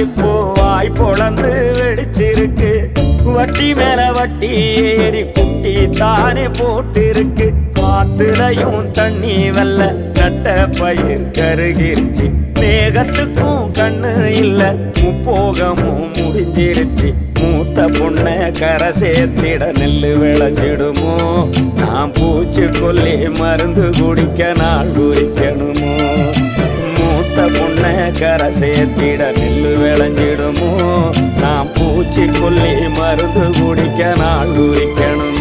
இப்போ வாய் பொளந்து வெடிச்சிருக்கு. வட்டி மேல வட்டி ஏறி குட்டி தானே போட்டு இருக்கு. காத்துலையும் தண்ணி வெல்ல நட்ட பயிர் கருகிருச்சு. மேகத்துக்கும் கண்ணு இல்ல முப்போகமும் முடிஞ்சிருச்சு. மூத்த பொண்ண கரை சேர்த்திட நெல்லு விளைஞ்சிடுமோ? நான் பூச்சி கொல்லி மருந்து குடிக்க நாள் குறிக்கணுமோ? மூத்த பொண்ண கரை சேர்த்திட நெல்லு விளைஞ்சிடுமோ? நான் பூச்சி கொல்லி மருந்து குடிக்க நாள் குறிக்கணும்.